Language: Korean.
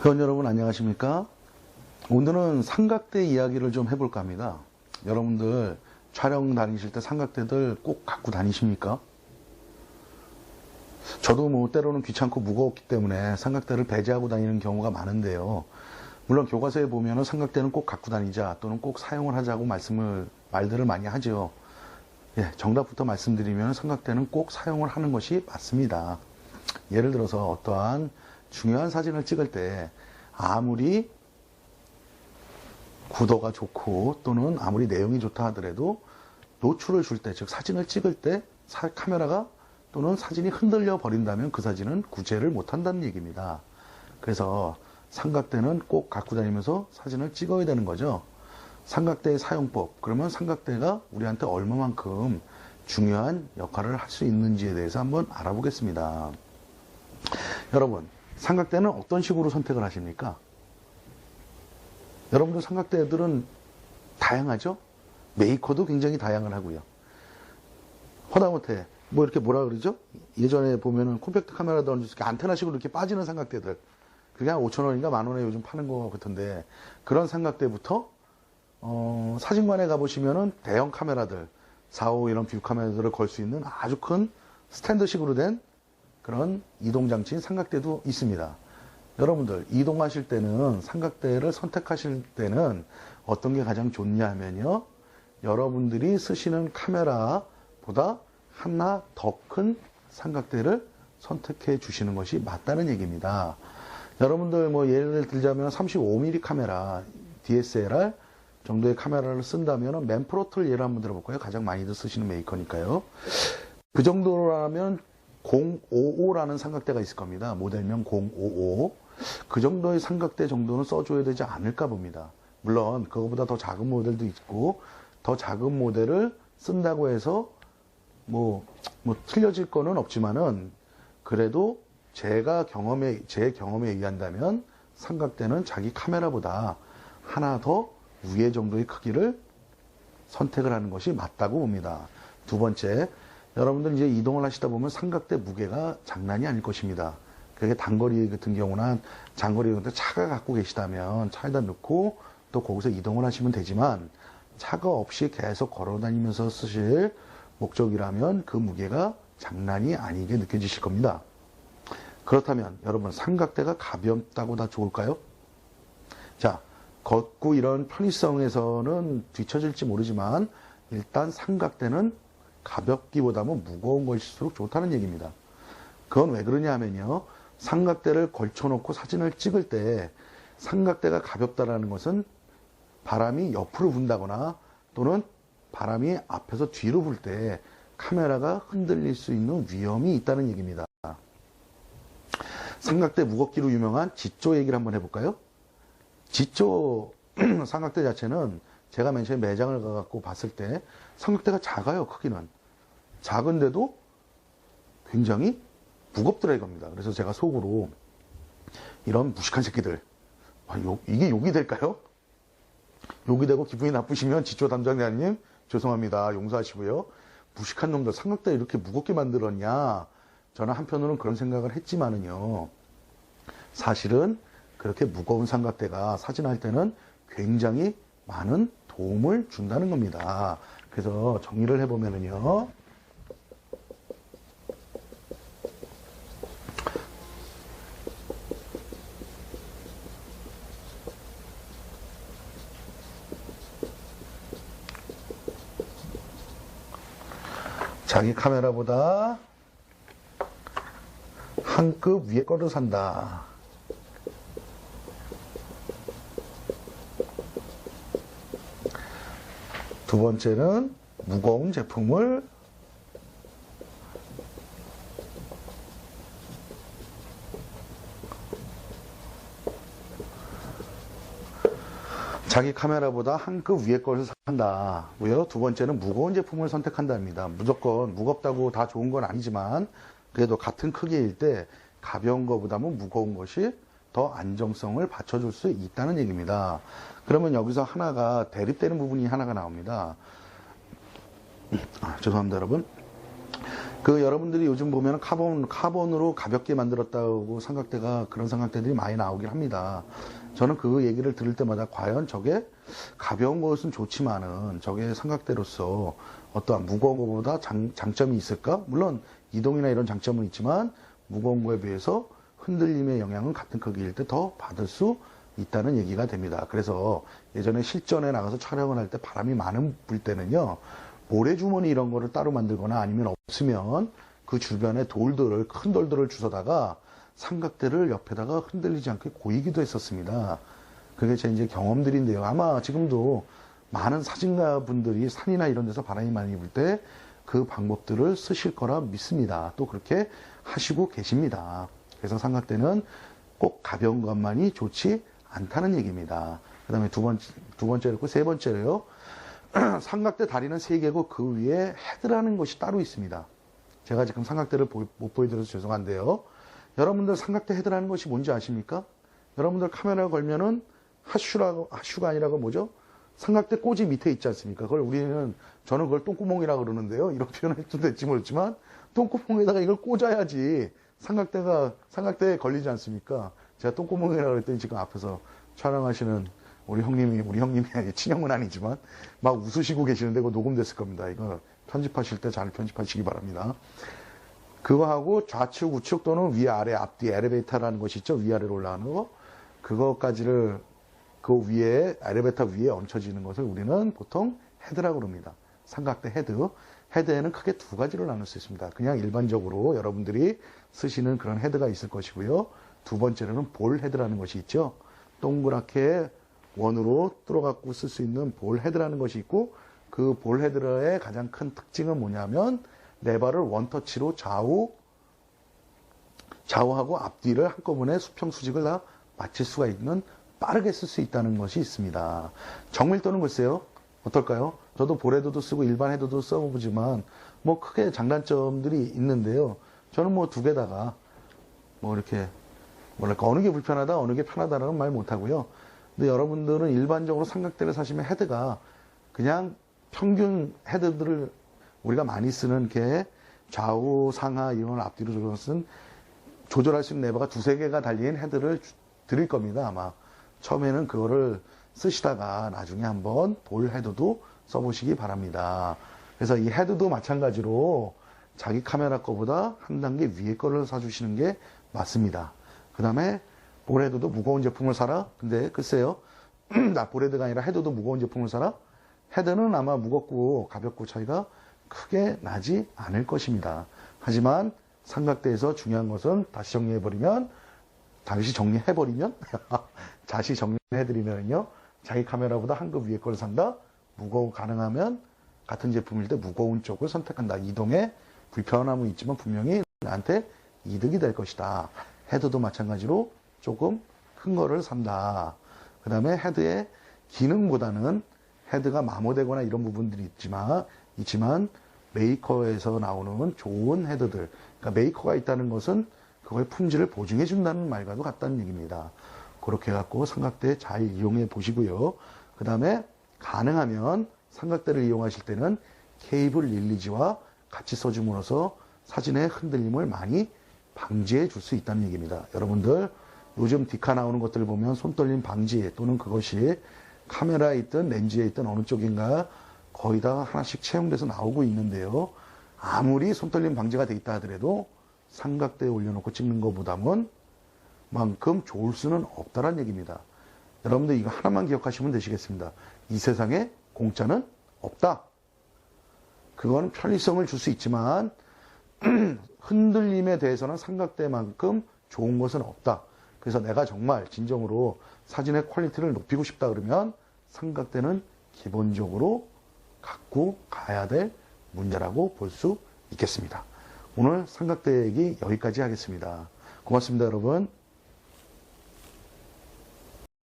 회원 여러분 안녕하십니까? 오늘은 삼각대 이야기를 좀 해볼까 합니다. 여러분들 촬영 다니실 때 삼각대들 꼭 갖고 다니십니까? 저도 뭐 때로는 귀찮고 무거웠기 때문에 삼각대를 배제하고 다니는 경우가 많은데요. 물론 교과서에 보면은 삼각대는 꼭 갖고 다니자 또는 꼭 사용을 하자고 말들을 많이 하죠. 예, 정답부터 말씀드리면 삼각대는 꼭 사용을 하는 것이 맞습니다. 예를 들어서 어떠한 중요한 사진을 찍을 때 아무리 구도가 좋고 또는 아무리 내용이 좋다 하더라도 노출을 줄 때, 즉 사진을 찍을 때 카메라가 또는 사진이 흔들려 버린다면 그 사진은 구제를 못한다는 얘기입니다. 그래서 삼각대는 꼭 갖고 다니면서 사진을 찍어야 되는 거죠. 삼각대의 사용법, 그러면 삼각대가 우리한테 얼마만큼 중요한 역할을 할 수 있는지에 대해서 한번 알아보겠습니다. 여러분, 삼각대는 어떤 식으로 선택을 하십니까? 여러분들 삼각대들은 다양하죠? 메이커도 굉장히 다양을 하고요. 허다못해 뭐 이렇게 뭐라 그러죠? 예전에 보면은 콤팩트 카메라도 이렇게 안테나식으로 이렇게 빠지는 삼각대들, 그게 한 5,000원인가 10,000원에 요즘 파는 거 같은데, 그런 삼각대부터 사진관에 가보시면은 대형 카메라들, 4.5 이런 뷰 카메라들을 걸 수 있는 아주 큰 스탠드식으로 된 그런 이동장치인 삼각대도 있습니다. 여러분들 이동하실 때는 삼각대를 선택하실 때는 어떤 게 가장 좋냐 하면요, 여러분들이 쓰시는 카메라보다 하나 더 큰 삼각대를 선택해 주시는 것이 맞다는 얘기입니다. 여러분들 뭐 예를 들자면 35mm 카메라 DSLR 정도의 카메라를 쓴다면 맨프로틀 예를 한번 들어볼까요? 가장 많이들 쓰시는 메이커니까요. 그 정도라면 055라는 삼각대가 있을 겁니다. 모델명 055. 그 정도의 삼각대 정도는 써줘야 되지 않을까 봅니다. 물론 그거보다 더 작은 모델도 있고, 더 작은 모델을 쓴다고 해서 뭐 틀려질 거는 없지만은, 그래도 제 경험에 의한다면 삼각대는 자기 카메라보다 하나 더 위에 정도의 크기를 선택을 하는 것이 맞다고 봅니다. 두 번째, 여러분들 이제 이동을 하시다 보면 삼각대 무게가 장난이 아닐 것입니다. 그게 단거리 같은 경우나 장거리 같은 차가 갖고 계시다면 차에다 넣고 또 거기서 이동을 하시면 되지만, 차가 없이 계속 걸어 다니면서 쓰실 목적이라면 그 무게가 장난이 아니게 느껴지실 겁니다. 그렇다면 여러분, 삼각대가 가볍다고 다 좋을까요? 자, 걷고 이런 편의성에서는 뒤처질지 모르지만 일단 삼각대는 가볍기보다는 무거운 것일수록 좋다는 얘기입니다. 그건 왜 그러냐 하면요, 삼각대를 걸쳐놓고 사진을 찍을 때 삼각대가 가볍다라는 것은 바람이 옆으로 분다거나 또는 바람이 앞에서 뒤로 불 때 카메라가 흔들릴 수 있는 위험이 있다는 얘기입니다. 삼각대 무겁기로 유명한 지조 얘기를 한번 해볼까요? 지조 삼각대 자체는 제가 맨 처음에 매장을 가갖고 봤을 때 삼각대가 작아요. 크기는 작은데도 굉장히 무겁더라 이겁니다. 그래서 제가 속으로, 이런 무식한 새끼들, 이게 욕이 될까요? 욕이 되고 기분이 나쁘시면 지조 담당자님 죄송합니다, 용서하시고요. 무식한 놈들, 삼각대 이렇게 무겁게 만들었냐, 저는 한편으로는 그런 생각을 했지만은요, 사실은 그렇게 무거운 삼각대가 사진할 때는 굉장히 많은 도움을 준다는 겁니다. 그래서 정리를 해보면은요, 자기 카메라보다 한 급 위에 거를 산다. 두 번째는 무거운 제품을 자기 카메라보다 한 급 위에 것을 산다. 왜요? 두 번째는 무거운 제품을 선택한답니다. 무조건 무겁다고 다 좋은 건 아니지만, 그래도 같은 크기일 때 가벼운 것보다는 무거운 것이 더 안정성을 받쳐줄 수 있다는 얘기입니다. 그러면 여기서 하나가 대립되는 부분이 하나가 나옵니다. 죄송합니다, 여러분. 여러분들이 요즘 보면 카본으로 가볍게 만들었다고 삼각대가, 그런 삼각대들이 많이 나오긴 합니다. 저는 그 얘기를 들을 때마다 과연 저게 가벼운 것은 좋지만은 저게 삼각대로서 어떠한 무거운 것보다 장점이 있을까? 물론 이동이나 이런 장점은 있지만 무거운 거에 비해서 흔들림의 영향은 같은 크기일 때 더 받을 수 있다는 얘기가 됩니다. 그래서 예전에 실전에 나가서 촬영을 할 때 바람이 많은 불 때는요, 모래주머니 이런 거를 따로 만들거나 아니면 없으면 그 주변에 큰 돌들을 주워다가 삼각대를 옆에다가 흔들리지 않게 고이기도 했었습니다. 그게 제 이제 경험들인데요. 아마 지금도 많은 사진가 분들이 산이나 이런 데서 바람이 많이 불 때 그 방법들을 쓰실 거라 믿습니다. 또 그렇게 하시고 계십니다. 그래서 삼각대는 꼭 가벼운 것만이 좋지 않다는 얘기입니다. 그 다음에 두 번째로, 세 번째로요. 삼각대 다리는 3개고 그 위에 헤드라는 것이 따로 있습니다. 제가 지금 삼각대를 못 보여드려서 죄송한데요. 여러분들 삼각대 헤드라는 것이 뭔지 아십니까? 여러분들 카메라 걸면은 하슈가 아니라고 뭐죠? 삼각대 꽂이 밑에 있지 않습니까? 저는 그걸 똥구멍이라고 그러는데요. 이런 표현을 해도 될지 모르지만, 똥구멍에다가 이걸 꽂아야지 삼각대에 걸리지 않습니까? 제가 똥구멍이라고 그랬더니 지금 앞에서 촬영하시는 우리 형님이 친형은 아니지만 막 웃으시고 계시는데 그거 녹음됐을 겁니다. 이거 편집하실 때 잘 편집하시기 바랍니다. 그거하고 좌측, 우측 또는 위아래, 앞뒤 엘리베이터라는 것이 있죠. 위아래로 올라가는 거. 그거까지를 그 위에, 엘리베이터 위에 얹혀지는 것을 우리는 보통 헤드라고 그럽니다. 삼각대 헤드. 헤드에는 크게 2가지로 나눌 수 있습니다. 그냥 일반적으로 여러분들이 쓰시는 그런 헤드가 있을 것이고요. 두 번째로는 볼 헤드라는 것이 있죠. 동그랗게 원으로 뚫어갖고 쓸 수 있는 볼 헤드라는 것이 있고, 그 볼 헤드의 가장 큰 특징은 뭐냐면 레버를 원터치로 좌우하고 앞뒤를 한꺼번에 수평수직을 다 맞출 수가 있는, 빠르게 쓸 수 있다는 것이 있습니다. 정밀도는 글쎄요, 어떨까요? 저도 볼 헤드도 쓰고 일반 헤드도 써보지만 뭐 크게 장단점들이 있는데요. 저는 뭐 2개다가 뭐 이렇게 뭐랄까 어느 게 불편하다 어느 게 편하다라는 말 못하고요. 근데 여러분들은 일반적으로 삼각대를 사시면 헤드가 그냥 평균 헤드들을 우리가 많이 쓰는 게 좌우 상하 이런 앞뒤로 조절할 수 있는 레버가 2-3개가 달린 헤드를 드릴 겁니다. 아마 처음에는 그거를 쓰시다가 나중에 한번 볼 헤드도 써보시기 바랍니다. 그래서 이 헤드도 마찬가지로 자기 카메라 거보다 한 단계 위에 거를 사주시는 게 맞습니다. 그 다음에 볼 헤드도 무거운 제품을 사라? 근데 글쎄요, 볼 헤드가 아니라 헤드도 무거운 제품을 사라? 헤드는 아마 무겁고 가볍고 차이가 크게 나지 않을 것입니다. 하지만 삼각대에서 중요한 것은 다시 정리해버리면 자기 카메라보다 한 급 위에 걸 산다? 가능하면 같은 제품일 때 무거운 쪽을 선택한다. 이동에 불편함은 있지만 분명히 나한테 이득이 될 것이다. 헤드도 마찬가지로 조금 큰 거를 산다. 그 다음에 헤드의 기능보다는 헤드가 마모되거나 이런 부분들이 있지만 메이커에서 나오는 좋은 헤드들, 그러니까 메이커가 있다는 것은 그거의 품질을 보증해 준다는 말과도 같다는 얘기입니다. 그렇게 해갖고 삼각대 잘 이용해 보시고요. 그 다음에 가능하면 삼각대를 이용하실 때는 케이블 릴리즈와 같이 써줌으로써 사진의 흔들림을 많이 방지해 줄 수 있다는 얘기입니다. 여러분들 요즘 디카 나오는 것들을 보면 손떨림 방지 또는 그것이 카메라에 있든 렌즈에 있든 어느 쪽인가 거의 다 하나씩 채용돼서 나오고 있는데요. 아무리 손떨림 방지가 돼 있다 하더라도 삼각대에 올려놓고 찍는 것보다는 만큼 좋을 수는 없다는 얘기입니다. 여러분들 이거 하나만 기억하시면 되시겠습니다. 이 세상에 공짜는 없다. 그건 편리성을 줄 수 있지만 흔들림에 대해서는 삼각대만큼 좋은 것은 없다. 그래서 내가 정말 진정으로 사진의 퀄리티를 높이고 싶다 그러면 삼각대는 기본적으로 갖고 가야 될 문제라고 볼 수 있겠습니다. 오늘 삼각대 얘기 여기까지 하겠습니다. 고맙습니다, 여러분.